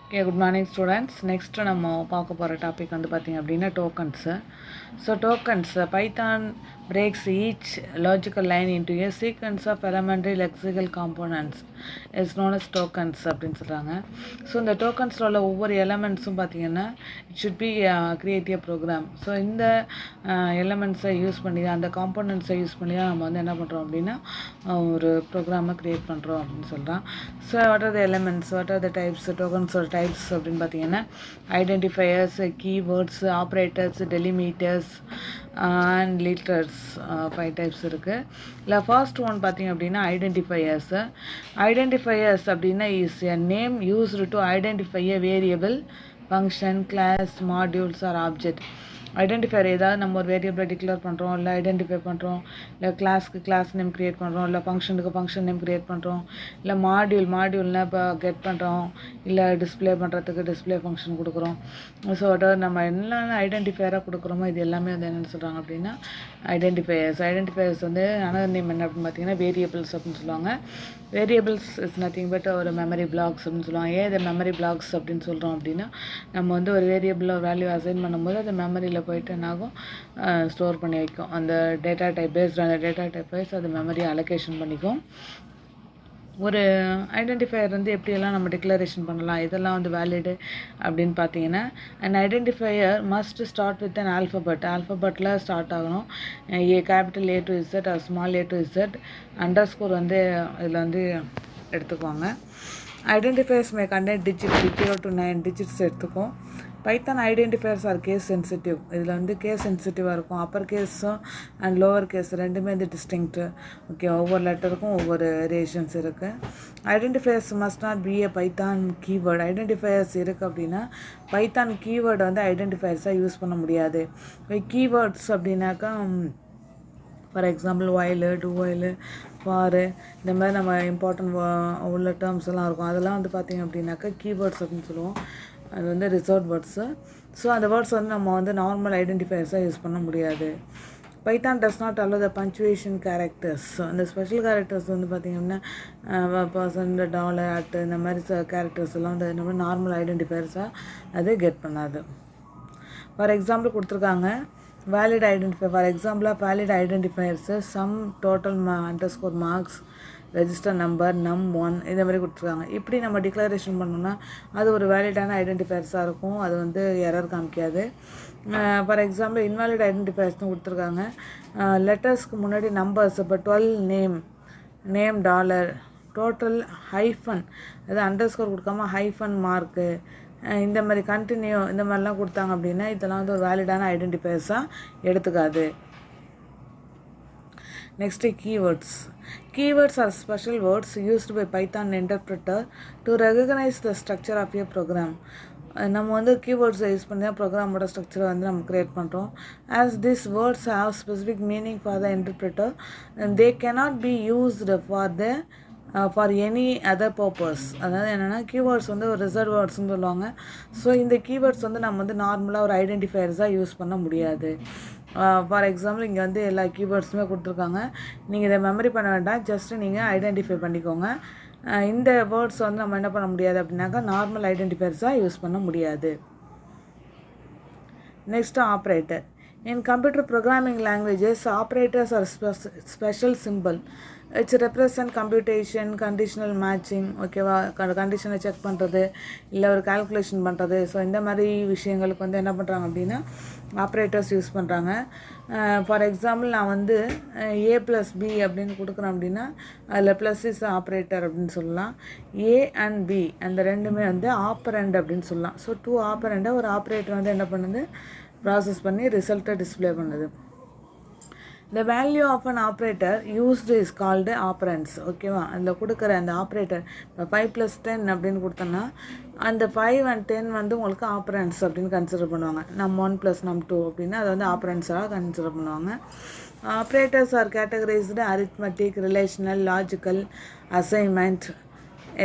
Okay, good morning students. Next நம்ம பார்க்க போகிற டாபிக் வந்து பார்த்திங்க அப்படின்னா tokens. So tokens Python breaks each logical line into a sequence of elementary lexical components is known as tokens அப்படின்னு சொல்கிறாங்க. So இந்த டோக்கன்ஸில் உள்ள ஒவ்வொரு எலமெண்ட்ஸும் பார்த்திங்கன்னா it should be create a program. So இந்த எலமெண்ட்ஸை யூஸ் பண்ணி தான் அந்த காம்போனன்ட்ஸை யூஸ் பண்ணி தான் நம்ம வந்து என்ன பண்ணுறோம் அப்படின்னா ஒரு ப்ரோக்ராமை க்ரியேட் பண்ணுறோம் அப்படின்னு சொல்கிறோம். So what are the elements, what are the types, டோக்கன்ஸோட டைப்ஸ் அப்படின்னு பார்த்தீங்கன்னா identifiers, keywords, operators, delimiters and literals, 5 types இருக்குது. இல்லை ஃபர்ஸ்ட் ஒன் பார்த்திங்க அப்படின்னா ஐடென்டிஃபையர்ஸ் அப்படின்னா is a name used to identify a variable, function, class, modules or object. Identifier ஏதாவது நம்ம ஒரு வேரியபிளை டிக்ளேர் பண்ணுறோம், இல்லை ஐடென்டிஃபை பண்ணுறோம், இல்லை கிளாஸ்க்கு கிளாஸ் நேம் க்ரியேட் பண்ணுறோம், இல்லை ஃபங்க்ஷனுக்கு ஃபங்க்ஷன் நேம் க்ரியேட் பண்ணுறோம், இல்லை மாடியூல்னால் இப்போ கெட் பண்ணுறோம், இல்லை டிஸ்பிளே பண்ணுறதுக்கு டிஸ்பிளே ஃபங்க்ஷன் கொடுக்குறோம். ஸோ நம்ம என்னென்ன ஐடென்டிஃபையராக கொடுக்குறோமோ இது எல்லாமே வந்து என்னென்னு சொல்கிறாங்க அப்படின்னா ஐடென்டிஃபையர்ஸ் வந்து அனதர் நேம் என்ன அப்படின்னு பார்த்தீங்கன்னா வேரியபிள்ஸ் அப்படின்னு சொல்லுவாங்க. வேரியபிள்ஸ் இஸ் நத்திங் பட் ஒரு மெமரி பிளாக்ஸ் அப்படின்னு சொல்லுவாங்க. ஏன் இதை மெமரி பிளாக்ஸ் அப்படின்னு சொல்கிறோம் அப்படின்னா நம்ம வந்து ஒரு வேரியபிளில் ஒரு வேல்யூ அசைன் பண்ணும்போது அது மெமரியில் போயிட்டு என்னாகும், ஸ்டோர் பண்ணி வைக்கும். அந்த டேட்டா டைப் பேஸ்ட் அந்த டேட்டா டைப் வைஸ் அது மெமரியை அலோகேஷன் பண்ணிக்கும். ஒரு ஐடென்டிஃபையர் வந்து எப்படியெல்லாம் நம்ம டிக்ளரேஷன் பண்ணலாம், இதெல்லாம் வந்து வேலிடு அப்படின்னு பார்த்தீங்கன்னா and identifier must start with an ஆல்ஃபபெட்டில் ஸ்டார்ட் ஆகணும். Capital A to Z or small A to Z underscore வந்து இதில் வந்து எடுத்துக்குவாங்க. Identifiers may content digit 0 to 9 digits எடுத்துக்கும். Python identifiers are case sensitive. இதில் வந்து கேஸ் சென்சிட்டிவாக இருக்கும். அப்பர் கேஸும் அண்ட் லோவர் கேஸ் ரெண்டுமே வந்து டிஸ்டிங்க்ட்டு. ஓகே, ஒவ்வொரு லெட்டருக்கும் ஒவ்வொரு வேரியேஷன்ஸ் இருக்குது. Identifiers must not B A Python keyword. Identifiers இருக்குது அப்படின்னா பைத்தான் கீவேர்டு வந்து ஐடென்டிஃபையர்ஸாக யூஸ் பண்ண முடியாது. கீவேர்ட்ஸ் அப்படின்னாக்கா for example while, do while, for, இந்த மாதிரி நம்ம இம்பார்ட்டன்ட் உள்ள டேர்ம்ஸ் எல்லாம் இருக்கும். அதெல்லாம் வந்து பார்த்திங்க அப்படின்னாக்கா கீவேர்ட்ஸ் அப்படின்னு சொல்லுவோம். அது வந்து ரிசர்வ் வேர்ட்ஸு. ஸோ அந்த வேர்ட்ஸ் வந்து நம்ம வந்து நார்மல் ஐடென்டிஃபையர்ஸாக யூஸ் பண்ண முடியாது. Python does not allow the punctuation characters. அந்த ஸ்பெஷல் கேரக்டர்ஸ் வந்து பார்த்திங்கன்னா பர்சன்ட், டாலர், அட் இந்த மாதிரி கேரக்டர்ஸ் எல்லாம் வந்து நம்ம நார்மல் ஐடென்டிஃபையர்ஸாக அது கெட் பண்ணாது. ஃபார் எக்ஸாம்பிள் கொடுத்துருக்காங்க வேலிட் ஐடென்டிஃபை. ஃபார் எக்ஸாம்பிளாக valid identifiers sum, total underscore marks, register number, num1 இந்த மாதிரி கொடுத்துருக்காங்க. இப்படி நம்ம டிக்ளரேஷன் பண்ணோம்னா அது ஒரு வேலிடான ஐடென்டிஃபையர்ஸாக இருக்கும். அது வந்து எரர் காமிக்காது. ஃபார் எக்ஸாம்பிள் இன்வாலிட் ஐடென்டிஃபையர்ஸ்னு கொடுத்துருக்காங்க. லெட்டர்ஸ்க்கு முன்னாடி நம்பர்ஸ், இப்போ 12 நேம் டாலர், டோட்டல் ஹைஃபன், அது அண்டர்ஸ்கோர் கொடுக்காம ஹைஃபன் மார்க்கு, இந்த மாதிரி கண்டினியூ இந்த மாதிரிலாம் கொடுத்தாங்க அப்படின்னா இதெல்லாம் வந்து ஒரு வேலிடான ஐடென்டிஃபையர்ஸாக எடுத்துக்காது. Next keywords are special words used by Python interpreter to recognize the structure of a program. நம்ம வந்து கீவேர்ட்ஸை யூஸ் பண்ணி தான் ப்ரோக்ராமோட ஸ்ட்ரக்சரை வந்து நம்ம க்ரியேட் பண்ணுறோம். As this words have specific meaning for the interpreter, they cannot be used for any other purpose. அதாவது என்னென்னா கீவேர்ட்ஸ் வந்து ஒரு ரிசர்வ் வேர்ட்ஸ்னு சொல்லுவாங்க. ஸோ இந்த கீவேர்ட்ஸ் வந்து நம்ம வந்து நார்மலாக ஒரு ஐடென்டிஃபையர்ஸாக யூஸ் பண்ண முடியாது. ஃபார் எக்ஸாம்பிள் இங்கே வந்து எல்லா கீவேர்ட்ஸுமே கொடுத்துருக்காங்க. நீங்கள் இதை மெமரி பண்ண வேண்டாம், ஜஸ்ட்டு நீங்கள் ஐடென்டிஃபை பண்ணிக்கோங்க. இந்த வேர்ட்ஸ் வந்து நம்ம என்ன பண்ண முடியாது அப்படின்னாக்கா நார்மல் ஐடென்டிஃபையர்ஸாக யூஸ் பண்ண முடியாது. Next operator. In computer programming languages, operators are special symbol which represent computation, conditional matching, ஓகேவா, கண்டிஷனை செக் பண்ணுறது, இல்லை ஒரு கால்குலேஷன் பண்ணுறது. ஸோ இந்த மாதிரி விஷயங்களுக்கு வந்து என்ன பண்ணுறாங்க அப்படின்னா ஆப்ரேட்டர்ஸ் யூஸ் பண்ணுறாங்க. ஃபார் எக்ஸாம்பிள் நான் வந்து A+B அப்படின்னு கொடுக்குறேன் அப்படின்னா அதில் ப்ளஸ் இஸ் ஆப்ரேட்டர் அப்படின்னு சொல்லலாம். A and B அந்த ரெண்டுமே வந்து ஆப்பரண்ட் அப்படின்னு சொல்லலாம். ஸோ 2 ஆப்பரண்டை ஒரு ஆப்ரேட்டர் வந்து என்ன பண்ணுது, ப்ராசஸ் பண்ணி ரிசல்ட்டை டிஸ்பிளே பண்ணுது. The value of an operator used is called operands. ஓகேவா, அதில் கொடுக்குற அந்த ஆப்ரேட்டர் இப்போ 5 + 10 அப்படின்னு கொடுத்தோன்னா அந்த 5 and 10 வந்து உங்களுக்கு ஆப்ரண்ட்ஸ் அப்படின்னு கன்சிடர் பண்ணுவாங்க. num1 + num2 அப்படின்னா அதை வந்து ஆப்ரண்ட்ஸாக கன்சிடர் பண்ணுவாங்க. Operators are categorized arithmetic, relational, logical, assignment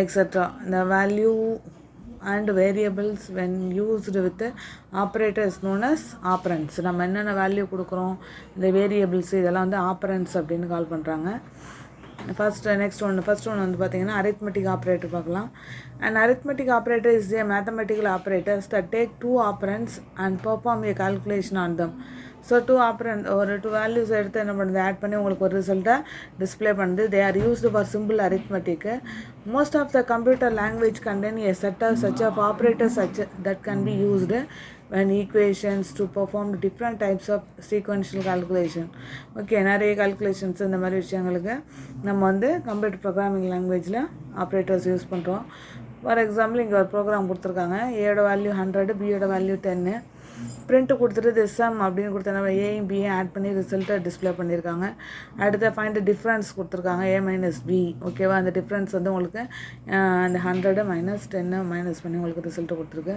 extra. The value and variables when used with operator is known as operands. நம்ம என்னென்ன வேல்யூ கொடுக்குறோம், இந்த வேரியபிள்ஸ் இதெல்லாம் வந்து ஆப்பரண்ட்ஸ் அப்படின்னு கால் பண்ணுறாங்க. first next one வந்து பார்த்தீங்கன்னா arithmetic operator பார்க்கலாம். An arithmetic operator is a mathematical operators that take two operands and perform a calculation on them. So two operand ஒரு டூ வேல்யூஸ் எடுத்து என்ன பண்ணுது ஆட் பண்ணி உங்களுக்கு ஒரு ரிசல்ட்டை டிஸ்பிளே பண்ணுது. They are used for simple அரித்மெட்டிக்கு. Most of the computer language contain a set of such of operators such that can be used when equations to perform different types of sequential calculation. Okay, நிறைய calculations இந்த மாதிரி விஷயங்களுக்கு நம்ம வந்து computer programming லாங்குவேஜில் operators use பண்ணுறோம். For example இங்கே ஒரு ப்ரோக்ராம் கொடுத்துருக்காங்க. ஏயோட வேல்யூ 100, பியோட வேல்யூ 10. பிரிண்ட் கொடுத்துட்டு this sum அப்படின்னு கொடுத்தா நம்ம ஏயும் பியும் ஆட் பண்ணி ரிசல்ட்டை டிஸ்பிளே பண்ணியிருக்காங்க. அடுத்த ஃபைண்ட் டிஃப்ரென்ஸ் கொடுத்துருக்காங்க a மைனஸ் பி. ஓகேவா, அந்த டிஃப்ரென்ஸ் வந்து உங்களுக்கு அந்த 100 மைனஸ் 10 மைனஸ் பண்ணி உங்களுக்கு ரிசல்ட்டை கொடுத்துருக்கு.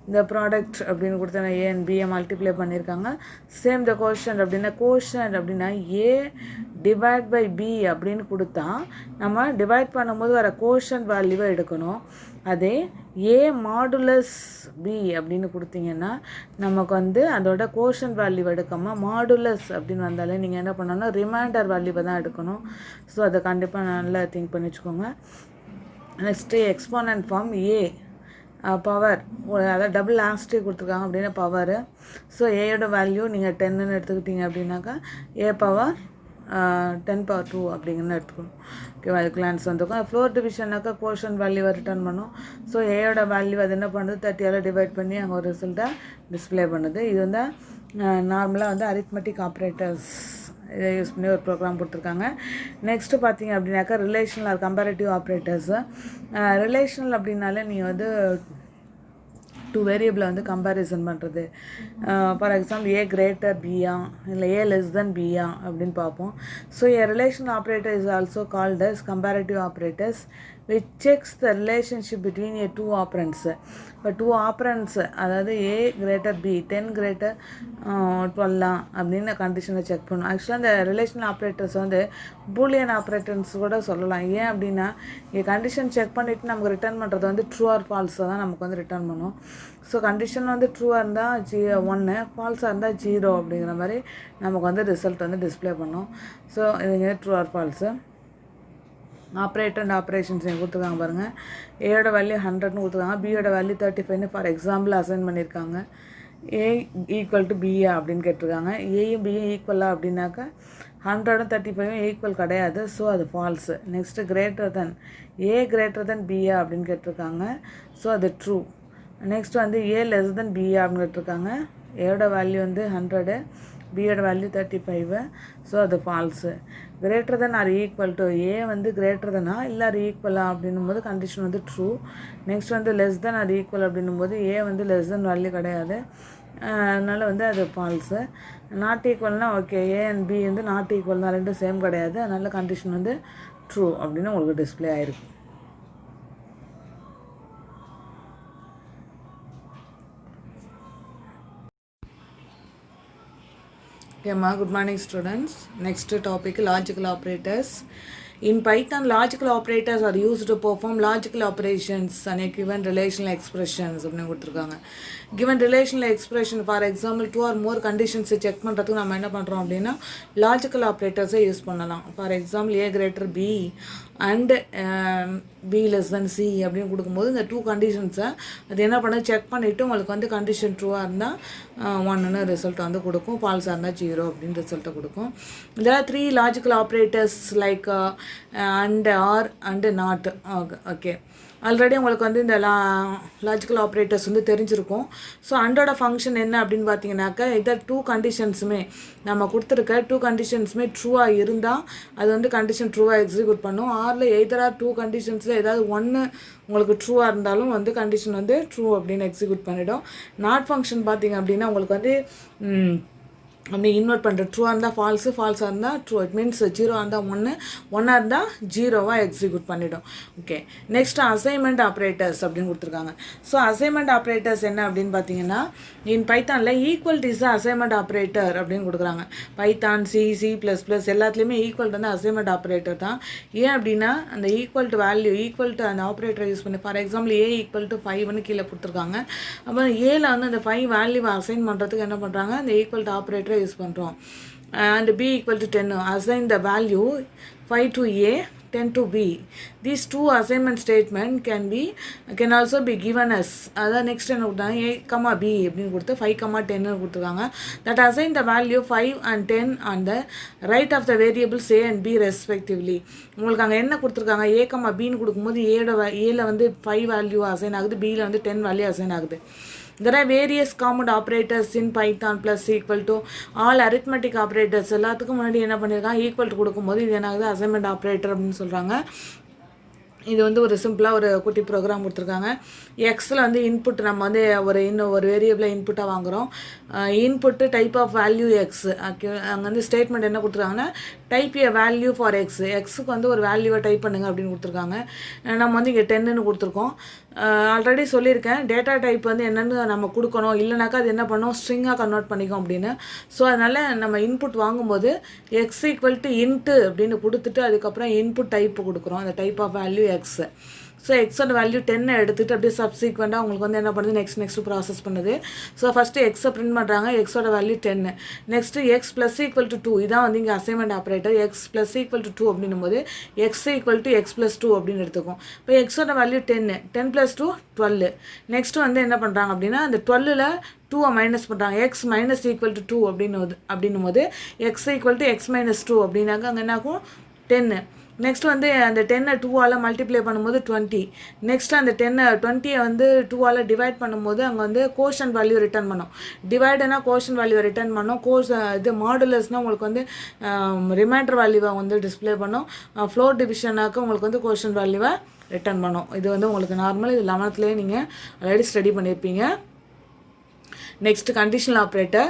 இந்த ப்ராடக்ட் அப்படின்னு கொடுத்தா ஏ அண்ட் பியை மல்டிப்ளை பண்ணியிருக்காங்க. சேம் த கோஷன்ட் அப்படின்னா ஏ டிவைட் பை பி அப்படின்னு கொடுத்தா நம்ம டிவைட் பண்ணும்போது வர கோஷன்ட் வேல்யூவை எடுக்கணும். அதே ஏ மாடுலஸ் பி அப்படின்னு கொடுத்தீங்கன்னா நமக்கு வந்து அதோட கோஷன்ட் வேல்யூ எடுக்காமல் மாடுலஸ் அப்படின்னு வந்தாலே நீங்கள் என்ன பண்ணணும்னா ரிமைண்டர் வேல்யூவை தான் எடுக்கணும். ஸோ அதை கண்டிப்பாக நல்லா திங்க் பண்ணி வச்சுக்கோங்க. Next exponent form a power, அதாவது டபுள் ஆஸ்ட்ரி கொடுத்துருக்காங்க அப்படின்னா பவர். ஸோ ஏயோட வேல்யூ நீங்கள் 10ன்னு எடுத்துக்கிட்டீங்க அப்படின்னாக்கா ஏ பவர் 10^2 அப்படிங்கன்னு எடுத்துக்கணும். ஓகேவா, அதுக்கு ஆன்சர் வந்துருக்கும். ஃப்ளோர் டிவிஷன்னாக்கா கோஷன் வேல்யூவை ரிட்டர்ன் பண்ணும். ஸோ ஏயோட வேல்யூ அது என்ன பண்ணுது 30ஆல் டிவைட் பண்ணி அங்கே ஒரு ரிசல்ட்டை டிஸ்பிளே பண்ணுது. இது வந்து நார்மலாக வந்து அரித்மெட்டிக் ஆப்ரேட்டர்ஸ் இதை யூஸ் பண்ணி ஒரு ப்ரோக்ராம் கொடுத்துருக்காங்க. நெக்ஸ்ட்டு பார்த்தீங்க அப்படின்னாக்கா relational or comparative operators. Relational அப்படின்னாலே நீங்கள் வந்து டூ வேரியபிளை வந்து கம்பேரிசன் பண்ணுறது. For example A greater B இல்லை ஏ லெஸ் தென் பியா அப்படின்னு பார்ப்போம். So a relation operator is also called as comparative operators which checks the relationship between a two operands. இப்போ டூ ஆப்ரண்ட்ஸ், அதாவது ஏ கிரேட்டர் பி 10 கிரேட்டர் 12 அப்படின்னு கண்டிஷனை check பண்ணும். ஆக்சுவலாக இந்த ரிலேஷனல் ஆப்ரேட்டர்ஸ் வந்து பூலியன் ஆப்ரேட்டர்ஸ் கூட சொல்லலாம். ஏன் அப்படின்னா இங்கே கண்டிஷன் செக் பண்ணிவிட்டு நமக்கு ரிட்டர்ன் பண்ணுறது வந்து ட்ரூ ஆர் ஃபால்ஸை தான் நமக்கு வந்து ரிட்டர்ன் பண்ணும். ஸோ கண்டிஷன் வந்து ட்ரூவாக இருந்தால் 1, ஃபால்ஸாக இருந்தால் 0 அப்படிங்கிற மாதிரி நமக்கு வந்து ரிசல்ட் வந்து டிஸ்பிளே பண்ணும். ஸோ இதுங்க true R falls. Operator and operations எங்கே கொடுத்துருக்காங்க பாருங்கள். ஏயோட வேல்யூ 100ன்னு கொடுத்துருக்காங்க, பியோட வேல்யூ 35ன்னு ஃபார் எக்ஸாம்பிள் அசைன் பண்ணியிருக்காங்க. ஏ ஈக்குவல் டு பியா அப்படின்னு கேட்டிருக்காங்க. ஏயும் பியும் ஈக்குவலாக அப்படின்னாக்கா 100ம் 35ம் ஈக்குவல் கிடையாது. ஸோ அது false. Next greater than A greater than பியா அப்படின்னு கேட்டிருக்காங்க. ஸோ அது ட்ரூ. நெக்ஸ்ட் வந்து ஏ லெஸ் தென் பியா அப்படின்னு கேட்டிருக்காங்க. ஏயோட வேல்யூ வந்து 100, பியோட வேல்யூ 35. ஸோ அது false. Greater than or equal to A வந்து கிரேட்டர் தென்னா இல்லை ஆர் ஈக்குவலா அப்படின்னும் போது கண்டிஷன் வந்து ட்ரூ. நெக்ஸ்ட் வந்து லெஸ் தென் ஆர் ஈக்குவல் அப்படின்னும் போது ஏ வந்து லெஸ் தென் வேல்யூ கிடையாது, அதனால் வந்து அது ஃபால்ஸு. நாட் ஈக்குவல்னால் ஓகே, ஏ அண்ட் பி வந்து நாட் ஈக்குவல் தான், ரெண்டும் சேம் கிடையாது, அதனால் கண்டிஷன் வந்து ட்ரூ அப்படின்னு உங்களுக்கு டிஸ்பிளே ஆகிருக்கு. Okay, good morning students. Next topic, logical operators. In Python, logical operators are used to perform logical operations on a given relational expressions. Given relational expression, for example, 2 or more conditions check பண்ணுறதுக்கு நம்ம என்ன பண்ணுறோம் அப்படின்னா logical ஆப்ரேட்டர்ஸை use பண்ணலாம். For example A greater B and B less than C அப்படின்னு கொடுக்கும்போது இந்த 2 கண்டிஷன்ஸை அது என்ன பண்ண செக் பண்ணிவிட்டு உங்களுக்கு வந்து கண்டிஷன் ட்ரூவாக இருந்தால் 1ன்னு ரிசல்ட் வந்து கொடுக்கும், ஃபால்ஸாக இருந்தால் 0 அப்படின்னு ரிசல்ட்டை கொடுக்கும். இதில் 3 logical operators like and or and not. Okay, already உங்களுக்கு வந்து இந்த லாஜிக்கல் ஆப்ரேட்டர்ஸ் வந்து தெரிஞ்சிருக்கும். ஸோ அண்டோட ஃபங்க்ஷன் என்ன அப்படின்னு பார்த்தீங்கன்னாக்கா இதர் 2 கண்டிஷன்ஸுமே நம்ம கொடுத்துருக்க 2 கண்டிஷன்ஸுமே ட்ரூவாக இருந்தால் அது வந்து கண்டிஷன் ட்ரூவாக எக்ஸிக்யூட் பண்ணும். ஆரில் எதராக 2 கண்டிஷன்ஸில் ஏதாவது ஒன்று உங்களுக்கு ட்ரூவாக இருந்தாலும் வந்து கண்டிஷன் வந்து ட்ரூ அப்படின்னு எக்ஸிக்யூட் பண்ணிவிடும். நாட் ஃபங்க்ஷன் பார்த்தீங்க அப்படின்னா உங்களுக்கு வந்து அப்படி இன்வெர்ட் பண்ணுற ட்ரூவாக இருந்தால் ஃபால்ஸாக இருந்தால் ட்ரூ. இட் மீன்ஸ் 0 இருந்தால் 1, 1 இருந்தால் 0வாக எக்ஸிக்யூட் பண்ணிவிடும். ஓகே, நெக்ஸ்ட் அசைன்மெண்ட் ஆப்ரேட்டர்ஸ் அப்படின்னு கொடுத்துருக்காங்க. ஸோ அசைன்மெண்ட் ஆப்ரேட்டர்ஸ் என்ன அப்படின்னு பார்த்தீங்கன்னா இன் பைத்தானில் ஈக்குவல் இஸ் அசைன்மெண்ட் ஆப்ரேட்டர் அப்படின்னு கொடுக்குறாங்க. பைத்தான், C++ எல்லாத்துலேயுமே ஈக்குவல் வந்து அசைன்மெண்ட் ஆப்ரேட்டர் தான். ஏன் அப்படின்னா அந்த equal to value equal to அந்த ஆப்ரேட்டரை யூஸ் பண்ணி for example A equal to 5ன்னு கீழே கொடுத்துருக்காங்க. அப்புறம் ஏல வந்து அந்த 5 வேல்யூவை அசைன் பண்ணுறதுக்கு என்ன பண்ணுறாங்க, அந்த ஈக்குவல் டு ஆப்ரேட்டரை யூஸ் பண்ணுறோம். And b equal to 10, assign the value 5 to A, 10 to B. These two assignment statement can also be given as அதான் நெக்ஸ்ட் என்ன கொடுத்தாங்க A, B அப்படின்னு கொடுத்து 5, 10 கொடுத்துருக்காங்க. that assign the value 5 and 10 on the right of the variables A and B respectively. உங்களுக்கு அங்கே என்ன கொடுத்துருக்காங்க A, Bன்னு கொடுக்கும்போது ஏல வந்து 5 வேல்யூ அசைன் ஆகுது, பியில் வந்து 10 வேல்யூ அசைன் ஆகுது. There are various common operators in Python plus equal to all arithmetic operators. எல்லாத்துக்கும் முன்னாடி என்ன பண்ணியிருக்காங்க ஈக்குவல் டு கொடுக்கும்போது இது என்ன ஆகுது அசைன்மெண்ட் ஆப்ரேட்டர் அப்படின்னு சொல்கிறாங்க. இது வந்து ஒரு சிம்பிளாக ஒரு குட்டி ப்ரோக்ராம் கொடுத்துருக்காங்க. எக்ஸில் வந்து இன்புட் நம்ம வந்து ஒரு வேரியபிளை இன்புட்டாக வாங்குகிறோம். Input type of value X. அங்கே வந்து ஸ்டேட்மெண்ட் என்ன கொடுத்துருக்காங்கன்னா type a value for X. எக்ஸுக்கு வந்து ஒரு வேல்யூவை டைப் பண்ணுங்க அப்படின்னு கொடுத்துருக்காங்க. நம்ம வந்து இங்கே 10ன்னு கொடுத்துருக்கோம். ஆல்ரெடி சொல்லியிருக்கேன் டேட்டா டைப் வந்து என்னென்னு நம்ம கொடுக்கணும், இல்லைனாக்கா அது என்ன பண்ணோம் ஸ்ட்ரிங்காக கன்வெர்ட் பண்ணிக்கும் அப்படின்னு. ஸோ அதனால் நம்ம இன்புட் வாங்கும்போது எக்ஸ் ஈக்குவல் டு இன்ட்டு அப்படின்னு கொடுத்துட்டு அதுக்கப்புறம் இன்புட் டைப் கொடுக்குறோம், அந்த type of value X. So எக்ஸோட வேல்யூ 10 எடுத்துகிட்டு அப்படியே சப்சீக்வெண்ட்டாக உங்களுக்கு வந்து என்ன பண்ணுது நெக்ஸ்ட் ப்ராசஸ் பண்ணுது. ஸோ ஃபஸ்ட்டு எக்ஸை பிரிண்ட் பண்ணுறாங்க, எக்ஸோட value 10. Next X plus equal to 2, இதான் வந்து இங்கே assignment operator. X plus equal to 2 அப்படின்னும் போது X equal to X plus 2 அப்படின்னு எடுத்துக்கும். இப்போ எக்ஸோட வேல்யூ 10 ப்ளஸ் 2 12. நெக்ஸ்ட்டு வந்து என்ன பண்ணுறாங்க அப்படின்னா அந்த 12ல் 2 மைனஸ் பண்ணுறாங்க, எக்ஸ் மைனஸ் ஈக்குவல் டு 2 அப்படின்னும் போது X equal to X minus 2 அப்படின்னாக்க அங்கே என்ன ஆகும் 10. நெக்ஸ்ட் வந்து அந்த 10 2ஆல் மல்டிப்ளை பண்ணும்போது 20. நெக்ஸ்ட் அந்த 20 வந்து 2ஆல் டிவைட் பண்ணும்போது அங்கே வந்து கோஷன் வேல்யூ ரிட்டர்ன் பண்ணோம். டிவைடுனா கோஷன் வேல்யூவை ரிட்டர்ன் பண்ணோம். இது மாடுலஸ்னால் உங்களுக்கு வந்து ரிமைண்டர் வேல்யூவை வந்து டிஸ்பிளே பண்ணோம். ஃப்ளோர் டிவிஷனாக்க உங்களுக்கு வந்து கோஷன் வேல்யூவை ரிட்டர்ன் பண்ணோம். இது வந்து உங்களுக்கு நார்மல், இது 11th நீங்கள் ஆல்ரெடி ஸ்டடி பண்ணியிருப்பீங்க. Next, conditional operator.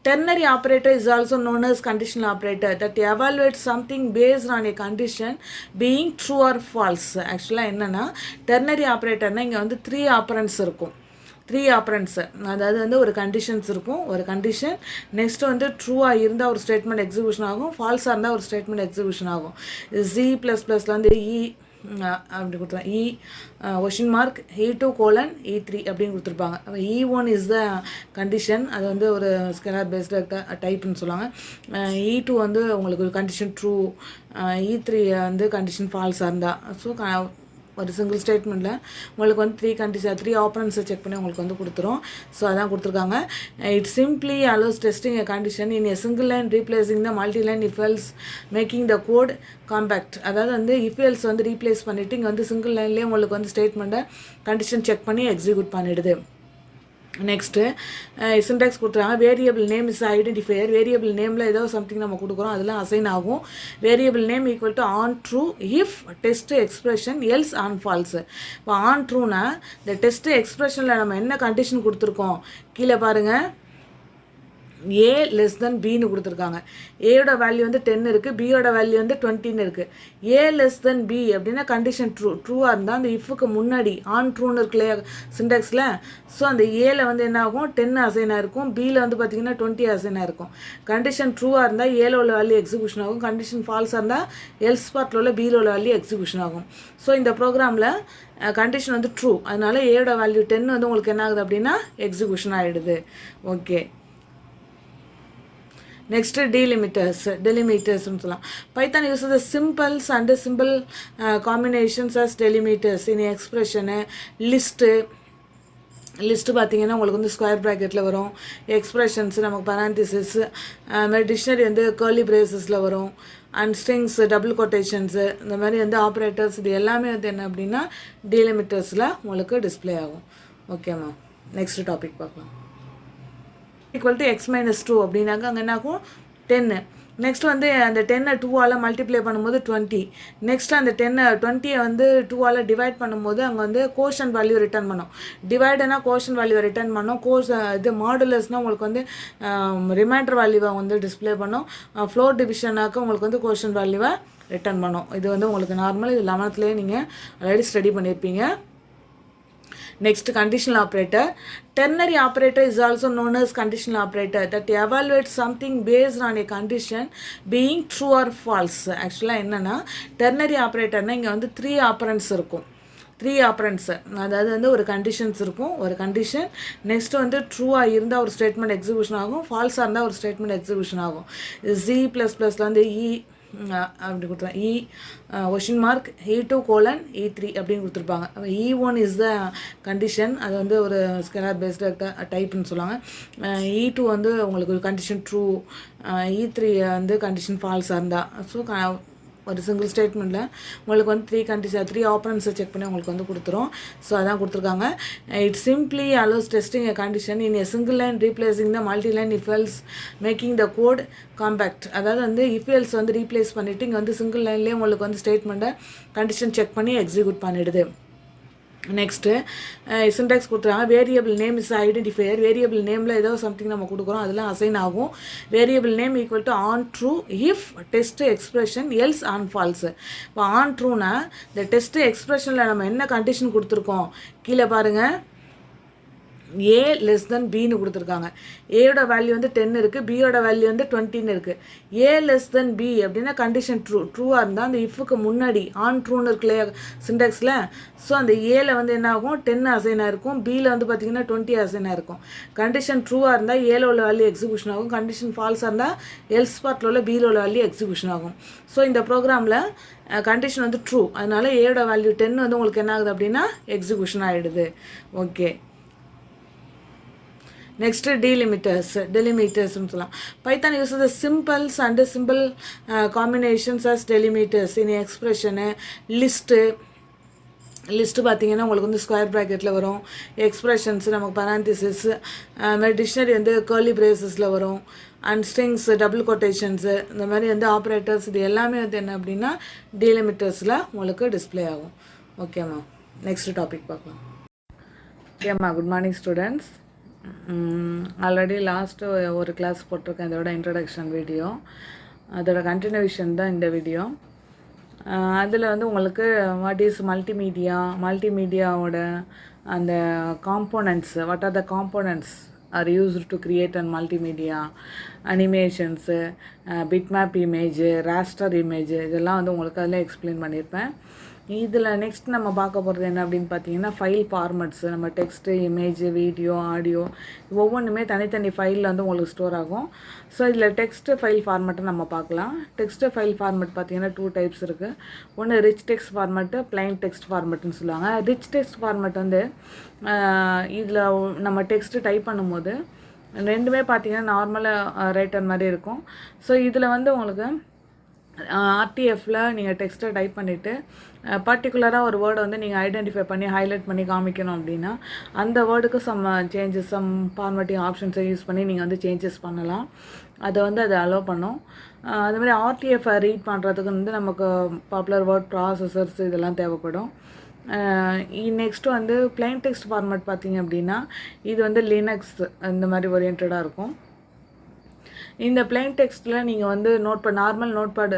Ternary operator is also known as conditional operator that evaluates something based on a condition being true or false. Actually, என்னன்னா ternary operatorனா இங்கே வந்து 3 operands இருக்கும். 3 operands, அதாவது வந்து ஒரு கண்டிஷன்ஸ் இருக்கும், ஒரு கண்டிஷன். நெக்ஸ்ட் வந்து ட்ரூவாக இருந்தால் ஒரு ஸ்டேட்மெண்ட் எக்ஸிக்யூஷன் ஆகும், ஃபால்ஸாக இருந்தால் ஒரு ஸ்டேட்மெண்ட் எக்ஸிக்யூஷன் ஆகும். Z++ல வந்து அப்படி கொடுத்துருவாங்க கொஷின் மார்க் E2 E3 அப்படின்னு கொடுத்துருப்பாங்க. அப்போ E1 இஸ் த கண்டிஷன், அது வந்து ஒரு ஸ்கேலார் பேஸ்டு டைப்னு சொல்லுவாங்க. E2 வந்து உங்களுக்கு கண்டிஷன் ட்ரூ, E3 வந்து கண்டிஷன் ஃபால்ஸாக இருந்தால். ஸோ ஒரு சிங்கிள் ஸ்டேட்மெண்ட்டில் உங்களுக்கு வந்து 3 ஆப்பரன்ஸை செக் பண்ணி உங்களுக்கு வந்து கொடுத்துரும். ஸோ அதான் கொடுத்துருக்காங்க. It simply allows testing a condition in a single line replacing the multi line if else making the code compact. அதாவது வந்து இஃப் எல்ஸ் வந்து ரீப்ளேஸ் பண்ணிவிட்டு இங்கே வந்து சிங்கிள் லைன்லேயே உங்களுக்கு வந்து ஸ்டேட்மெண்ட்டை கண்டிஷன் செக் பண்ணி எக்ஸிக்யூட் பண்ணிடுது. நெக்ஸ்ட்டு சின்டாக்ஸ் கொடுத்துருக்காங்க. Variable name is identifier. Variable நேமில் ஏதோ சம்திங் நம்ம கொடுக்குறோம், அதெல்லாம் அசைன் ஆகும். Variable name equal to on true if test expression else on falls. இப்போ ஆன் ட்ரூனா இந்த டெஸ்ட் எக்ஸ்பிரஷனில் நம்ம என்ன கண்டிஷன் கொடுத்துருக்கோம் கீழே பாருங்கள், A less than Bன்னு கொடுத்துருக்காங்க. ஏயோட வேல்யூ வந்து 10 இருக்குது, பியோட வேல்யூ வந்து 20 இருக்குது. A less than B அப்படின்னா கண்டிஷன் ட்ரூவாக இருந்தால் அந்த இஃப்க்கு முன்னாடி ஆன் ட்ரூன்னு இருக்கு இல்லையா சின்டாக்ஸில். ஸோ அந்த ஏல வந்து என்ன ஆகும் 10 அசைனாக இருக்கும், பியில் வந்து பார்த்திங்கன்னா 20 அசைனாக இருக்கும். கண்டிஷன் ட்ரூவாக இருந்தால் ஏல உள்ள வேல்யூ எக்ஸிக்யூஷன் ஆகும், கண்டிஷன் ஃபால்ஸாக இருந்தால் எல்ஸ் பார்ட்டில் உள்ள பியில் உள்ள வேல்யூ எக்ஸிக்யூஷன் ஆகும். ஸோ இந்த ப்ரோக்ராமில் கண்டிஷன் வந்து ட்ரூ, அதனால ஏயோட வேல்யூ 10 வந்து உங்களுக்கு என்ன ஆகுது அப்படின்னா எக்ஸிக்யூஷன் ஆகிடுது. ஓகே, next delimiters சொல்லலாம். Python uses the symbols and symbol combinations as delimiters in expression. List பார்த்தீங்கன்னா உங்களுக்கு வந்து ஸ்கொயர் ப்ராக்கெட்டில் வரும், எக்ஸ்ப்ரெஷன்ஸ் நமக்கு பரான்டிசிஸ், மாதிரி டிக்ஷனரி வந்து கர்லி பிரேசஸில் வரும், அண்ட் ஸ்ட்ரிங்ஸ் டபுள் கொட்டேஷன்ஸு, இந்த மாதிரி வந்து ஆப்ரேட்டர்ஸ், இது எல்லாமே வந்து என்ன அப்படின்னா டீலிமிட்டர்ஸில் உங்களுக்கு டிஸ்பிளே ஆகும். ஓகேம்மா, நெக்ஸ்ட் டாபிக் பார்க்கலாம். ஈக்குவல் டு எக்ஸ் மைனஸ் 2 அப்படின்னாக்க அங்கே என்ன ஆகும் 10. நெக்ஸ்ட் வந்து அந்த 10 2ஆல் மல்டிப்ளை பண்ணும்போது 20. நெக்ஸ்ட் அந்த 20 வந்து 2ஆல் டிவைட் பண்ணும்போது அங்கே வந்து கோஷன் வேல்யூ ரிட்டர்ன் பண்ணோம். டிவைடுனா கோஷன் வேல்யூவை ரிட்டர்ன் பண்ணோம். இது மாடுலஸ்னால் உங்களுக்கு வந்து ரிமைண்டர் வேல்யூவை வந்து டிஸ்பிளே பண்ணோம். ஃப்ளோர் டிவிஷனாக்க உங்களுக்கு வந்து கோஷன் வேல்யூவை ரிட்டர்ன் பண்ணோம். இது வந்து உங்களுக்கு நார்மல், இது 11th நீங்கள் ஆல்ரெடி ஸ்டடி பண்ணியிருப்பீங்க. Next, conditional operator. Ternary operator is also known as conditional operator that evaluates something based on a condition being true or false. Actually, என்னன்னா ternary operatorனா இங்கே வந்து 3 operands இருக்கும். 3 operands, அதாவது வந்து ஒரு கண்டிஷன்ஸ் இருக்கும், ஒரு கண்டிஷன். நெக்ஸ்ட் வந்து ட்ரூவாக இருந்தால் ஒரு ஸ்டேட்மெண்ட் எக்ஸிக்யூஷன் ஆகும், ஃபால்ஸாக இருந்தால் ஒரு ஸ்டேட்மெண்ட் எக்ஸிக்யூஷன் ஆகும். Z++ல வந்து அப்படி கொடுத்துருவாங்க. கொஷின் மார்க் E2:E3 அப்படின்னு கொடுத்துருப்பாங்க. அப்போ E1 இஸ் த கண்டிஷன், அது வந்து ஒரு ஸ்கேலார் பேஸ்டு டைப்னு சொல்லுவாங்க. E2 வந்து உங்களுக்கு கண்டிஷன் ட்ரூ, E3 வந்து கண்டிஷன் ஃபால்ஸாக இருந்தால். ஸோ ஒரு சிங்கிள் ஸ்டேட்மெண்ட்டில் உங்களுக்கு வந்து 3 ஆப்பரன்ஸை செக் பண்ணி உங்களுக்கு வந்து கொடுத்துரும். ஸோ அதான் கொடுத்துருக்காங்க. It simply allows testing a condition in a single line replacing the multi line if else making the code compact. அதாவது வந்து இஃப் எல்ஸ் வந்து ரீப்ளேஸ் பண்ணிவிட்டு இங்கே வந்து சிங்கிள் லைன்லேயே உங்களுக்கு வந்து ஸ்டேட்மெண்ட்டை கண்டிஷன் செக் பண்ணி எக்ஸிக்யூட் பண்ணிடுது. நெக்ஸ்ட்டு சின்டாக்ஸ் கொடுத்துருக்காங்க. Variable name is identifier. Variable நேமில் ஏதோ சம்திங் நம்ம கொடுக்குறோம், அதெல்லாம் அசைன் ஆகும். Variable name equal to on true if test expression else on falls. இப்போ ஆன் ட்ரூனா இந்த டெஸ்ட் எக்ஸ்பிரஷனில் நம்ம என்ன கண்டிஷன் கொடுத்துருக்கோம் கீழே பாருங்கள், A less than Bன்னு கொடுத்துருக்காங்க. ஏயோட வேல்யூ வந்து 10 இருக்குது, பியோட வேல்யூ வந்து 20 இருக்குது. A less than B அப்படின்னா கண்டிஷன் ட்ரூவாக இருந்தால் அந்த இஃப்க்கு முன்னாடி ஆன் ட்ரூன்னு இருக்கு இல்லையா சின்டாக்ஸில். ஸோ அந்த ஏல வந்து என்ன ஆகும், 10 அசைனாக இருக்கும், பியில் வந்து பார்த்திங்கன்னா 20 அசைனாக இருக்கும். கண்டிஷன் ட்ரூவாக இருந்தால் ஏல உள்ள வேல்யூ எக்ஸிக்யூஷன் ஆகும், கண்டிஷன் ஃபால்ஸாக இருந்தால் எல்ஸ் பார்ட்டில் உள்ள பியில் உள்ள வேல்யூ எக்ஸிக்யூஷன் ஆகும். ஸோ இந்த ப்ரோக்ராமில் கண்டிஷன் வந்து ட்ரூ, அதனால ஏயோட வேல்யூ 10 வந்து உங்களுக்கு என்ன ஆகுது அப்படின்னா எக்ஸிக்யூஷன் ஆகிடுது. ஓகே, next delimiters சொல்லலாம். Python uses the symbols and symbol combinations as delimiters in expression. List பார்த்தீங்கன்னா உங்களுக்கு வந்து ஸ்கொயர் ப்ராக்கெட்டில் வரும், எக்ஸ்ப்ரெஷன்ஸ் நமக்கு பராந்திசிஸ், மாதிரி டிக்ஷனரி வந்து கர்லி பிரேசஸில் வரும், அண்ட் ஸ்ட்ரிங்ஸ் டபுள் கொட்டேஷன்ஸு, இந்த மாதிரி வந்து ஆப்ரேட்டர்ஸ், இது எல்லாமே வந்து என்ன அப்படின்னா டீலிமிட்டர்ஸில் உங்களுக்கு டிஸ்பிளே ஆகும். ஓகேம்மா, நெக்ஸ்ட் டாபிக் பார்க்கலாம். ஓகேம்மா, good morning students. Already last ஒரு கிளாஸ் போட்டிருக்கேன், இதோட இன்ட்ரடக்ஷன் வீடியோ, அதோட கண்டினியூஷன் தான் இந்த வீடியோ. அதில் வந்து உங்களுக்கு வாட் இஸ் மல்டிமீடியாவோட அந்த components, what are the components are used to create and multimedia, animations, bitmap image, raster image, இதெல்லாம் வந்து உங்களுக்கு அதில் எக்ஸ்பிளைன் பண்ணியிருப்பேன். இதில் நெக்ஸ்ட் நம்ம பார்க்க போகிறது என்ன அப்படின்னு பார்த்தீங்கன்னா ஃபைல் ஃபார்மட்ஸு. நம்ம டெக்ஸ்ட்டு, இமேஜ், வீடியோ, ஆடியோ ஒவ்வொன்றுமே தனித்தனி ஃபைலில் வந்து உங்களுக்கு ஸ்டோர் ஆகும். ஸோ இதில் டெக்ஸ்ட்டு ஃபைல் ஃபார்மேட்டை நம்ம பார்க்கலாம். டெக்ஸ்ட்டு ஃபைல் ஃபார்மேட் பார்த்தீங்கன்னா 2 டைப்ஸ் இருக்குது. ஒன்று rich text format, plain text ஃபார்மேட்டுன்னு சொல்லுவாங்க. ரிச் டெக்ஸ்ட் ஃபார்மேட் வந்து இதில் நம்ம டெக்ஸ்ட்டு டைப் பண்ணும்போது ரெண்டுமே பார்த்தீங்கன்னா நார்மலாக ரைட்டர் மாதிரி இருக்கும். ஸோ இதில் வந்து உங்களுக்கு ஆர்டிஎஃப்பில் நீங்கள் டெக்ஸ்ட்டை டைப் பண்ணிவிட்டு பர்டிகுலராக ஒரு வேர்டை வந்து நீங்கள் ஐடென்டிஃபை பண்ணி ஹைலைட் பண்ணி காமிக்கணும் அப்படின்னா அந்த வேர்டுக்கு சம் ஃபார்மேட்டிங் ஆப்ஷன்ஸை யூஸ் பண்ணி நீங்கள் வந்து சேஞ்சஸ் பண்ணலாம். அதை வந்து அது அலோவ் பண்ணும். அதுமாதிரி ஆர்டிஎஃப்பை ரீட் பண்ணுறதுக்கு வந்து நமக்கு பாப்புலர் வேர்ட் ப்ராசஸர்ஸ் இதெல்லாம் தேவைப்படும். நெக்ஸ்ட்டு வந்து பிளைன் டெக்ஸ்ட் ஃபார்மேட் பார்த்திங்க அப்படின்னா இது வந்து லினக்ஸ் இந்த மாதிரி ஓரியன்டாக இருக்கும். இந்த பிளைன் டெக்ஸ்ட்டில் நீங்கள் வந்து நார்மல் நோட்பேடு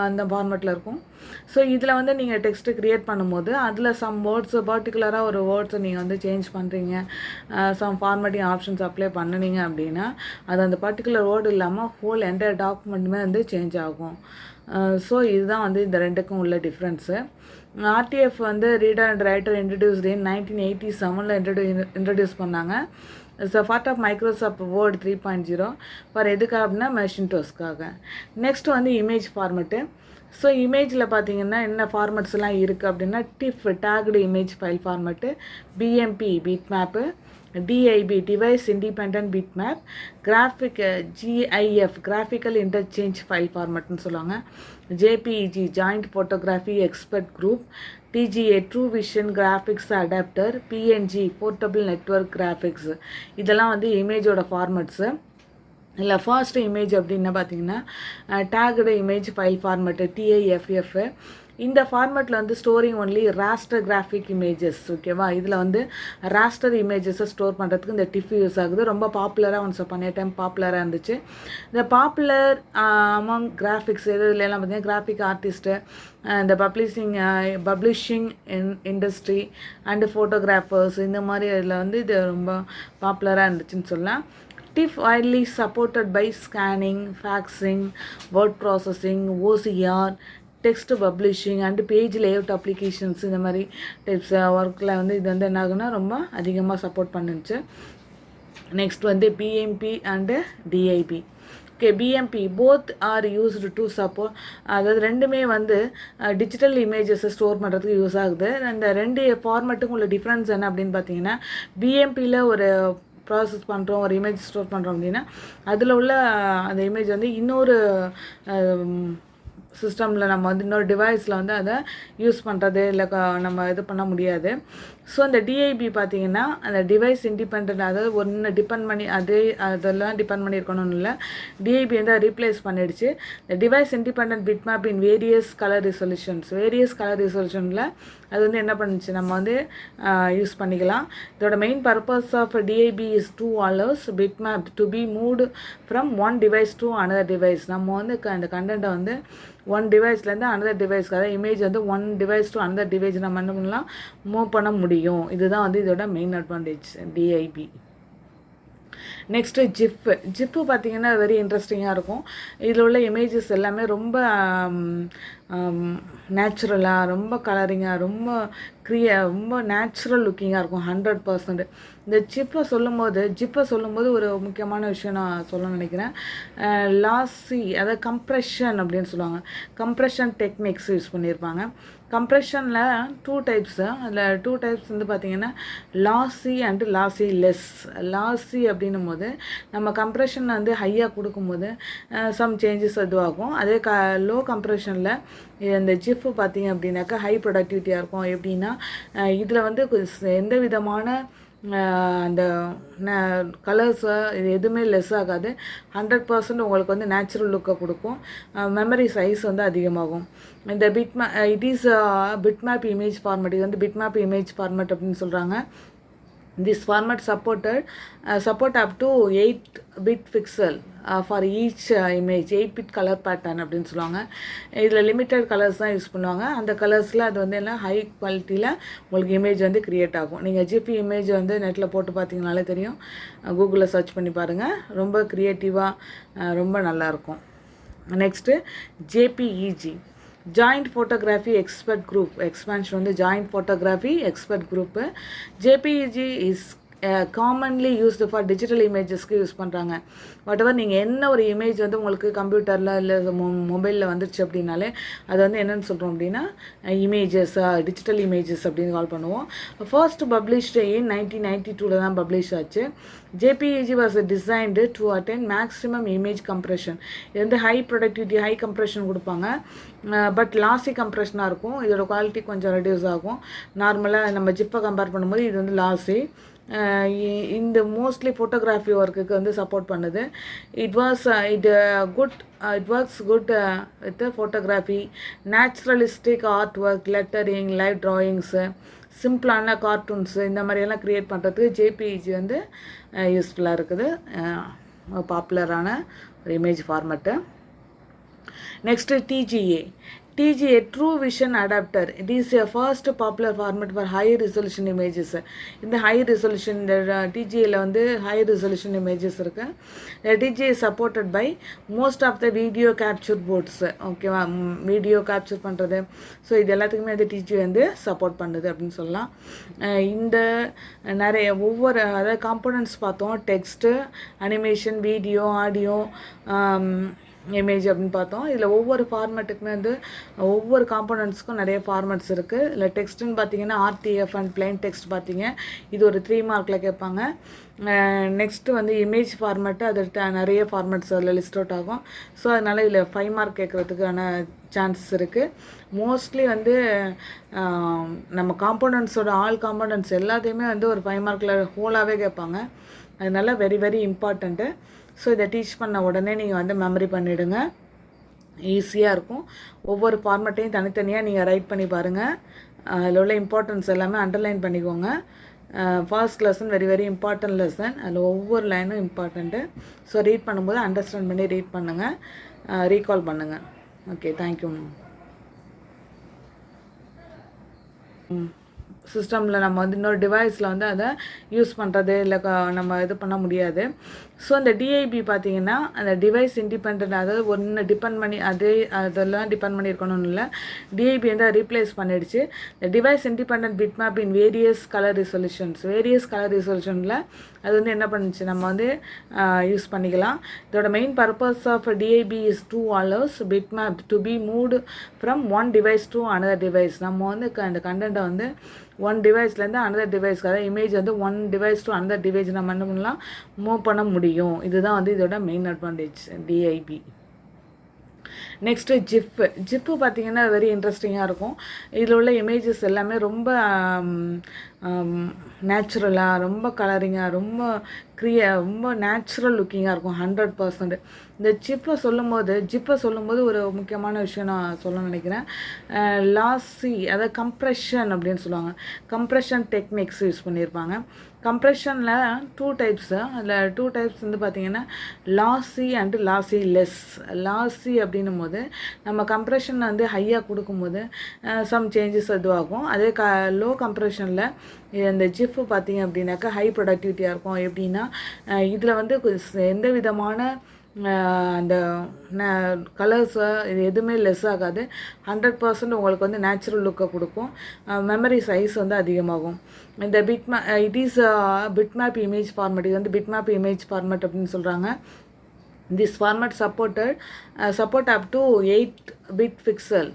அந்த ஃபார்மேட்டில் இருக்கும். ஸோ இதில் வந்து நீங்கள் டெக்ஸ்ட்டு க்ரியேட் பண்ணும்போது அதில் சம் வேர்ட்ஸு பர்டிகுலராக ஒரு வேர்ட்ஸை நீங்கள் வந்து சேஞ்ச் பண்ணுறீங்க, சம் ஃபார்மேட்டிங் ஆப்ஷன்ஸ் அப்ளை பண்ணினீங்க அப்படின்னா அது அந்த பர்டிகுலர் வேர்டு இல்லாமல் ஹோல் என்டையர் டாக்குமெண்ட்டுமே வந்து சேஞ்ச் ஆகும். ஸோ இதுதான் வந்து இந்த ரெண்டுக்கும் உள்ள டிஃப்ரென்ஸு. ஆர்டிஎஃப் வந்து reader and writer introduced in 1987 introduce பண்ணாங்க. It's a part of Microsoft Word 3.0 for எதுக்காக அப்படின்னா மெஷின்டோஸ்க்காக. நெக்ஸ்ட் வந்து இமேஜ் ஃபார்மெட்டு. ஸோ இமேஜில் பார்த்தீங்கன்னா என்ன ஃபார்மெட்ஸ்லாம் இருக்குது அப்படின்னா TIFF tagged image file format, BMP bit map, DIB device independent bit map, GIF graphical interchange file ஃபார்மெட்னு சொல்லுவாங்க, JPEG joint photography expert group, TGA true vision graphics adapter, PNG portable network graphics, இதெல்லாம் வந்து இமேஜோட formats. இல்லை first image அப்படின்னா பார்த்தீங்கன்னா tagged image file format TIFF. இந்த ஃபார்மேட்டில் வந்து storing only raster graphic images. ஓகேவா, இதில் வந்து ராஸ்டர் இமேஜஸை ஸ்டோர் பண்ணுறதுக்கு இந்த டிஃப் யூஸ் ஆகுது. ரொம்ப பாப்புலராக ஒன்ஸ் பண்ண டைம் பாப்புலராக இருந்துச்சு. இந்த பாப்புலர் அமாங் கிராஃபிக்ஸ் எதுலாம் பார்த்தீங்கன்னா கிராஃபிக் ஆர்டிஸ்ட்டு, இந்த பப்ளிஷிங் இண்டஸ்ட்ரி அண்டு ஃபோட்டோகிராஃபர்ஸ், இந்த மாதிரி இதில் வந்து இது ரொம்ப பாப்புலராக இருந்துச்சுன்னு சொல்லலாம். TIFF widely supported by scanning, faxing, word processing, OCR, text publishing and page layout applications, இந்த மாதிரி டைப்ஸ் ஒர்க்கில் வந்து இது வந்து என்ன ஆகுனா ரொம்ப அதிகமாக சப்போர்ட் பண்ணுச்சு. நெக்ஸ்ட் வந்து PMP and DIB okay, BMP both are used to support. அதாவது ரெண்டுமே வந்து டிஜிட்டல் இமேஜஸை ஸ்டோர் பண்ணுறதுக்கு யூஸ் ஆகுது. அந்த ரெண்டு ஃபார்மேட்டுக்கும் உள்ள டிஃப்ரென்ஸ் என்ன அப்படின்னு பார்த்தீங்கன்னா, பிஎம்பியில் ஒரு ப்ராசஸ் பண்ணுறோம், ஒரு இமேஜ் ஸ்டோர் பண்ணுறோம் அப்படின்னா அதில் உள்ள அந்த இமேஜ் வந்து இன்னொரு சிஸ்டமில் நம்ம வந்து இன்னொரு டிவைஸில் வந்து அதை யூஸ் பண்ணுறது இல்லை நம்ம இது பண்ண முடியாது. ஸோ அந்த டிஐபி பார்த்திங்கன்னா அந்த டிவைஸ் இண்டிபெண்ட், அதாவது ஒன்று டிபெண்ட் பண்ணி அதெல்லாம் டிபெண்ட் பண்ணியிருக்கணும்னு இல்லை, டிஐபி வந்து ரீப்ளேஸ் பண்ணிடுச்சு. இந்த device independent bit map in various colour ரிசல்யூஷனில் அது வந்து என்ன பண்ணுச்சு, நம்ம வந்து யூஸ் பண்ணிக்கலாம். இதோட main purpose of DIB is to allows bit map to be moved from one device to another device. நம்ம வந்து இந்த கண்டென்ட்டை வந்து ஒன் டிவைஸ்லேருந்து அனதர் டிவைஸ்க்கு, அதாவது இமேஜ் வந்து one device to another device நம்ம என்ன பண்ணலாம், மூவ் பண்ண முடியும். இதுதான் வந்து இதோட main advantage DIP. Next zip பார்த்திங்கன்னா வெரி இன்ட்ரெஸ்டிங்காக இருக்கும். இதில் உள்ள இமேஜஸ் எல்லாமே ரொம்ப நேச்சுரலாக, ரொம்ப கலரிங்காக, ரொம்ப நேச்சுரல் லுக்கிங்காக இருக்கும் 100%. இந்த ஜிப்பை சொல்லும்போது ஒரு முக்கியமான விஷயம் நான் சொல்ல நினைக்கிறேன். லாஸி, அதாவது கம்ப்ரெஷன் அப்படின்னு சொல்லுவாங்க. கம்ப்ரெஷன் டெக்னிக்ஸ் யூஸ் பண்ணியிருப்பாங்க. கம்ப்ரெஷனில் 2 டைப்ஸு. அதில் 2 டைப்ஸ் வந்து பார்த்திங்கன்னா lossy and lossy less. Lossy அப்படின்னும் போது நம்ம கம்ப்ரெஷன் வந்து ஹையாக கொடுக்கும்போது சம் சேஞ்சஸ் இதுவாகும். அதே லோ கம்ப்ரெஷனில் இந்த ஜிப்பு பார்த்திங்க அப்படின்னாக்கா ஹை ப்ரொடக்டிவிட்டியாக இருக்கும். எப்படின்னா இதில் வந்து எந்த விதமான அந்த கலர்ஸு இது எதுவுமே லெஸ் ஆகாது. 100% உங்களுக்கு வந்து நேச்சுரல் லுக்கை கொடுக்கும். மெமரி சைஸ் வந்து அதிகமாகும். இந்த it is bitmap image format. இது வந்து பிட்மேப் இமேஜ் ஃபார்மேட் அப்படின்னு சொல்கிறாங்க. This format support up to 8-bit pixel for each image, 8-bit color pattern அப்படின்னு சொல்லுவாங்க. இதில் லிமிட்டட் கலர்ஸ் தான் யூஸ் பண்ணுவாங்க. அந்த கலர்ஸில் அது வந்து எல்லாம் ஹை குவாலிட்டியில் உங்களுக்கு இமேஜ் வந்து க்ரியேட் ஆகும். நீங்கள் ஜிபி இமேஜ் வந்து நெட்டில் போட்டு பார்த்தீங்கனாலே தெரியும், கூகுளில் சர்ச் பண்ணி பாருங்கள். ரொம்ப க்ரியேட்டிவாக ரொம்ப நல்லாயிருக்கும். Next JPEG, joint photography expert group. Expansion வந்து joint photography expert group. JPEG is commonly used for digital இமேஜஸ்க்கு யூஸ் பண்ணுறாங்க. வாட்டெவர் நீங்கள் என்ன ஒரு இமேஜ் வந்து உங்களுக்கு கம்ப்யூட்டரில் இல்லை மொபைலில் வந்துருச்சு அப்படின்னாலே அது வந்து என்னென்னு சொல்கிறோம் அப்படின்னா டிஜிட்டல் இமேஜஸ் அப்படின்னு கால் பண்ணுவோம். ஃபர்ஸ்ட் பப்ளிஷ்டு இன் 1992 தான் பப்ளிஷ் ஆச்சு. JPEG was designed to attain maximum image compression. இது வந்து ஹை ப்ரொடக்டிவிட்டி, ஹை கம்ப்ரெஷன் கொடுப்பாங்க. பட் லாஸி கம்ப்ரெஷனாக இருக்கும். இதோட குவாலிட்டி கொஞ்சம் ரெடியூஸ் ஆகும். நார்மலாக நம்ம ஜிப்பை கம்பேர் பண்ணும்போது இது வந்து லாஸி. இந்த மோஸ்ட்லி ஃபோட்டோகிராஃபி ஒர்க்குக்கு வந்து சப்போர்ட் பண்ணுது. It works good with photography, naturalistic art work, lettering, live drawings, சிம்பிளான கார்ட்டூன்ஸு, இந்த மாதிரியெல்லாம் க்ரியேட் பண்ணுறதுக்கு ஜேபிஇஜி வந்து யூஸ்ஃபுல்லாக இருக்குது. பாப்புலரான ஒரு image format. Next TGA, True Vision Adapter. It is a first popular format for high resolution images. இந்த high resolution, இந்த TGAல வந்து high resolution images இருக்கு. TGA is supported by most of the video capture boards. ஓகேவா, video capture பண்ணுறது. So இது எல்லாத்துக்குமே வந்து TGA வந்து சப்போர்ட் பண்ணுது அப்படின்னு சொல்லலாம். இந்த நிறைய அதாவது காம்போனன்ட்ஸ் பார்த்தோம். Text, animation, video, audio, image அப்படின்னு பார்த்தோம். இதில் ஒவ்வொரு ஃபார்மேட்டுக்குமே வந்து ஒவ்வொரு காம்போனன்ட்ஸ்க்கும் நிறைய ஃபார்மேட்ஸ் இருக்குது. இல்லை டெக்ஸ்ட்டுன்னு பார்த்தீங்கன்னா RTF அண்ட் பிளைன் டெக்ஸ்ட் பார்த்தீங்க, இது ஒரு 3 மார்க்கில் கேட்பாங்க. நெக்ஸ்ட்டு வந்து இமேஜ் ஃபார்மேட்டு, அது நிறைய ஃபார்மேட்ஸ் அதில் லிஸ்ட் அவுட் ஆகும். ஸோ அதனால் இதில் 5 மார்க் கேட்குறதுக்கான சான்சஸ் இருக்குது. மோஸ்ட்லி வந்து நம்ம காம்போனன்ட்ஸோட காம்போனன்ட்ஸ் எல்லாத்தையுமே வந்து ஒரு 5 மார்க்கில் ஹோலாகவே கேட்பாங்க. அதனால வெரி வெரி இம்பார்ட்டண்ட்டு. ஸோ இதை டீச் பண்ண உடனே நீங்கள் வந்து மெமரி பண்ணிவிடுங்க, ஈஸியாக இருக்கும். ஒவ்வொரு ஃபார்மேட்டையும் தனித்தனியாக நீங்கள் ரைட் பண்ணி பாருங்கள். அதில் உள்ள இம்பார்ட்டன்ஸ் எல்லாமே அண்டர்லைன் பண்ணிக்கோங்க. First lesson very very important lesson. அதில் ஒவ்வொரு லைனும் இம்பார்ட்டண்ட்டு. ஸோ ரீட் பண்ணும்போது அண்டர்ஸ்டாண்ட் பண்ணி ரீட் பண்ணுங்கள், ரீகால் பண்ணுங்கள். Okay, thank you. சிஸ்டமில் நம்ம வந்து இன்னொரு டிவைஸில் வந்து அதை யூஸ் பண்ணுறது இல்லை நம்ம இது பண்ண முடியாது. ஸோ அந்த டிஐபி பார்த்தீங்கன்னா அந்த டிவைஸ் இண்டிபெண்ட், அதாவது ஒன்று டிபெண்ட் பண்ணி அதெல்லாம் டிபெண்ட் பண்ணியிருக்கணும்னு இல்லை, டிஐபி வந்து ரீப்ளேஸ் பண்ணிடுச்சு. இந்த device independent bitmap in various colour ரிசொல்யூஷனில் அது வந்து என்ன பண்ணுச்சு, நம்ம வந்து யூஸ் பண்ணிக்கலாம். இதோட main purpose of DIB is to allows bitmap to be moved from one device to another device. நம்ம வந்து அந்த கண்டென்ட்டை வந்து ஒன் டிவைஸ்லேருந்து அனதர் டிவைஸ்க்கு, அதாவது இமேஜ் வந்து one device to another device நம்ம என்ன பண்ணலாம், மூவ் பண்ண முடியும். இதுதான் வந்து இதோட main advantage DIP. Next zip பார்த்தீங்கன்னா வெரி இன்ட்ரெஸ்டிங்காக இருக்கும். இதில் உள்ள இமேஜஸ் எல்லாமே ரொம்ப நேச்சுரலாக, ரொம்ப கலரிங்காக, ரொம்ப நேச்சுரல் லுக்கிங்காக இருக்கும் 100%. இந்த ஜிப்பை சொல்லும்போது ஒரு முக்கியமான விஷயம் நான் சொல்ல நினைக்கிறேன். லாசி, அதாவது கம்ப்ரெஷன் அப்படின்னு சொல்லுவாங்க. கம்ப்ரெஷன் டெக்னிக்ஸ் யூஸ் பண்ணியிருப்பாங்க. கம்ப்ரெஷனில் 2 டைப்ஸு. அதில் 2 டைப்ஸ் வந்து பார்த்திங்கன்னா லாசி அண்டு லாசி லெஸ். லாசி அப்படின்னும் போது நம்ம கம்ப்ரெஷன் வந்து ஹையாக கொடுக்கும்போது சம் சேஞ்சஸ் இதுவாகும். அதே லோ கம்ப்ரெஷனில் இந்த ஜிஃப் பார்த்திங்க அப்படின்னாக்கா ஹை ப்ரொடக்டிவிட்டியாக இருக்கும். எப்படின்னா இதில் வந்து எந்த விதமான அந்த கலர்ஸை இது எதுவுமே லெஸ் ஆகாது. 100% உங்களுக்கு வந்து நேச்சுரல் லுக்கை கொடுக்கும். மெமரி சைஸ் வந்து அதிகமாகும். இந்த it is bitmap image format. இது வந்து பிட்மேப் இமேஜ் ஃபார்மேட் அப்படின்னு சொல்கிறாங்க. This format support up to 8-bit pixel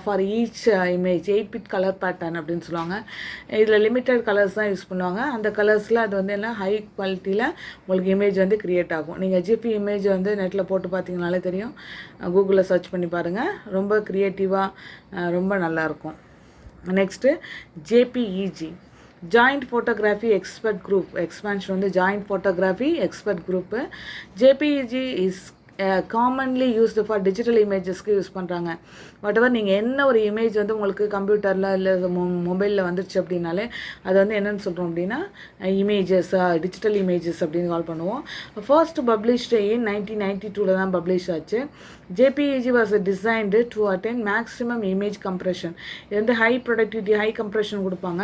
for each image, 8-bit color pattern அப்படின்னு சொல்லுவாங்க. இதில் லிமிட்டட் கலர்ஸ் தான் யூஸ் பண்ணுவாங்க. அந்த கலர்ஸில் அது வந்து எல்லாம் ஹை குவாலிட்டியில் உங்களுக்கு இமேஜ் வந்து க்ரியேட் ஆகும். நீங்கள் ஜிபி இமேஜ் வந்து நெட்டில் போட்டு பார்த்தீங்கனாலே தெரியும், கூகுளில் சர்ச் பண்ணி பாருங்கள். ரொம்ப க்ரியேட்டிவாக ரொம்ப நல்லாயிருக்கும். Next JPEG, joint photography expert group. Expansion வந்து joint photography expert group. JPEG is commonly used for digital இமேஜஸ்க்கு யூஸ் பண்ணுறாங்க. வாட்டெவர் நீங்கள் என்ன ஒரு இமேஜ் வந்து உங்களுக்கு கம்ப்யூட்டரில் இல்லை மொபைலில் வந்துருச்சு அப்படின்னாலே அது வந்து என்னென்னு சொல்கிறோம் அப்படின்னா டிஜிட்டல் இமேஜஸ் அப்படின்னு கால் பண்ணுவோம். ஃபர்ஸ்ட் பப்ளிஷ்டு இன் 1992 தான் பப்ளிஷ் ஆச்சு. JPEG was designed to attain maximum image compression. இது வந்து ஹை ப்ரொடக்டிவிட்டி, ஹை கம்ப்ரெஷன் கொடுப்பாங்க.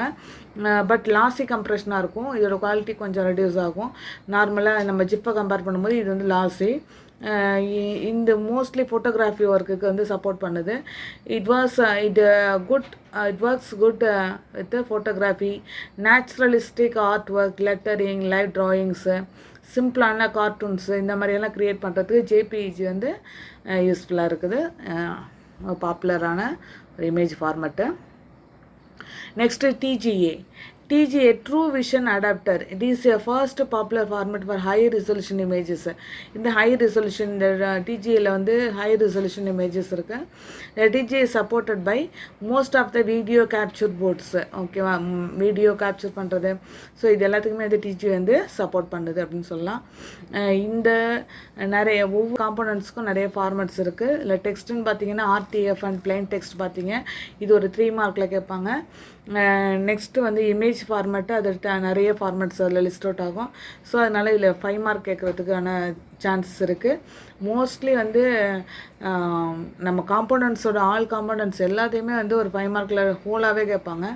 பட் லாஸி கம்ப்ரெஷனாக இருக்கும். இதோட குவாலிட்டி கொஞ்சம் ரெடியூஸ் ஆகும். நார்மலாக நம்ம ஜிப்பை கம்பேர் பண்ணும்போது இது வந்து லாஸி. இந்த மோஸ்ட்லி ஃபோட்டோகிராஃபி ஒர்க்குக்கு வந்து சப்போர்ட் பண்ணுது. It works good with photography, naturalistic art work, lettering, live drawings, சிம்பிளான கார்ட்டூன்ஸு, இந்த மாதிரியெல்லாம் க்ரியேட் பண்ணுறதுக்கு ஜேபிஇஜி வந்து யூஸ்ஃபுல்லாக இருக்குது. பாப்புலரான ஒரு image format. Next TGA, True Vision Adapter. It is a first popular format for high resolution images. இந்த high resolution, இந்த TGAல வந்து high resolution images இருக்கு. TGA is supported by most of the video capture boards. ஓகேவா, video capture பண்ணுறது. So இது எல்லாத்துக்குமே வந்து TGA வந்து சப்போர்ட் பண்ணுது அப்படின்னு சொல்லலாம். இந்த நிறைய ஒவ்வொரு காம்போனன்ட்ஸ்க்கும் நிறைய ஃபார்மேட்ஸ் இருக்குது. இல்லை டெக்ஸ்ட்டுன்னு பார்த்தீங்கன்னா RTF அண்ட் பிளைன் டெக்ஸ்ட் பார்த்தீங்க, இது ஒரு 3 மார்க்கில் கேட்பாங்க. நெக்ஸ்ட்டு வந்து இமேஜ் ஃபார்மேட்டு, அது நிறைய ஃபார்மேட்ஸ் அதில் லிஸ்ட் அவுட் ஆகும். ஸோ அதனால் இதில் 5 மார்க் கேட்குறதுக்கான சான்சஸ் இருக்குது. மோஸ்ட்லி வந்து நம்ம காம்போனன்ட்ஸோட ஆல் காம்போனன்ட்ஸ் எல்லாத்தையுமே வந்து ஒரு 5 மார்க்கில் ஹோலாகவே கேட்பாங்க.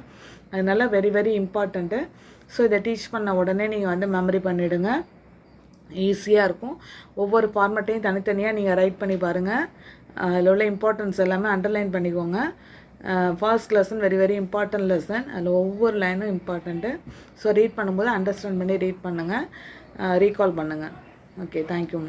அதனால வெரி வெரி இம்பார்ட்டண்ட்டு. ஸோ இதை டீச் பண்ண உடனே நீங்கள் வந்து மெமரி பண்ணிவிடுங்க, ஈஸியாக இருக்கும். ஒவ்வொரு ஃபார்மேட்டையும் தனித்தனியாக நீங்கள் ரைட் பண்ணி பாருங்கள். அதில் உள்ள இம்பார்ட்டன்ஸ் எல்லாமே அண்டர்லைன் பண்ணிக்கோங்க. First lesson very very important lesson. அதில் ஒவ்வொரு லைனும் இம்பார்ட்டண்ட்டு. ஸோ ரீட் பண்ணும்போது அண்டர்ஸ்டாண்ட் பண்ணி ரீட் பண்ணுங்கள், ரீகால் பண்ணுங்கள். Okay, thank you.